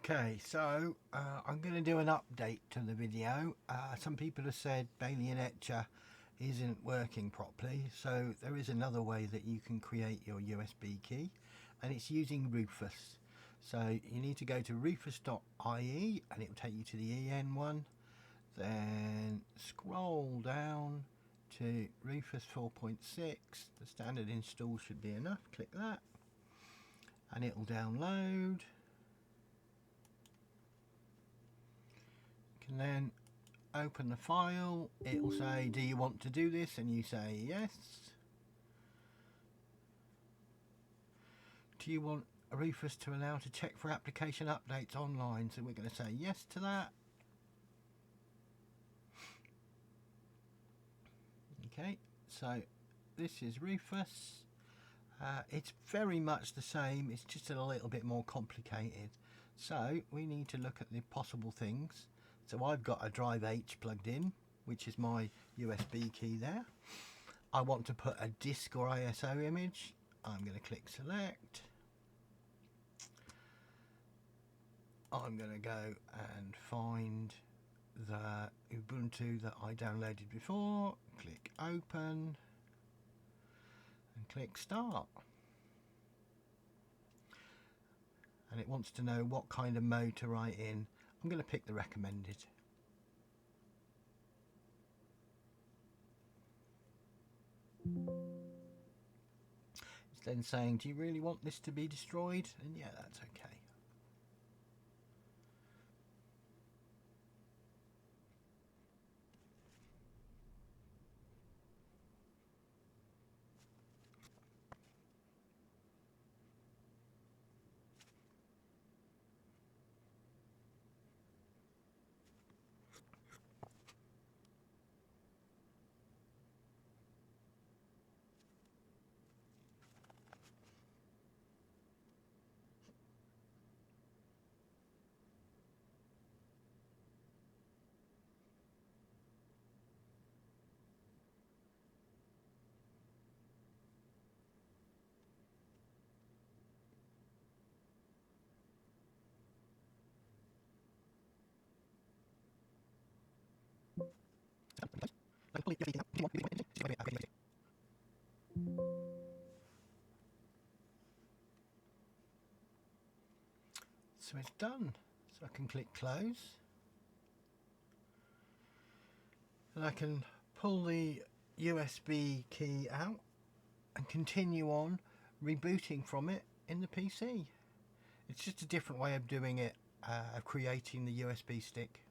Okay, so I'm going to do an update to the video. Some people have said Balen Etcher isn't working properly, so there is another way that you can create your USB key, and it's using Rufus. So you need to go to rufus.ie and it will take you to the EN one, then scroll down to Rufus 4.6. The standard install should be enough. Click that and it will download. And then open the file. It will say, do you want to do this? And you say yes. Do you want Rufus to allow to check for application updates online? So we're going to say yes to that. Okay, so this is Rufus. It's very much the same, it's just a little bit more complicated. So we need to look at the possible things. So I've got a drive H plugged in, which is my USB key there. I want to put a disk or ISO image. I'm going to click select. I'm going to go and find the Ubuntu that I downloaded before. Click open and click start. And it wants to know what kind of mode to write in. I'm going to pick the recommended. It's then saying, do you really want this to be destroyed? And yeah, that's okay. So it's done. So I can click close. And I can pull the USB key out and continue on rebooting from it in the PC. It's just a different way of doing it, of creating the USB stick.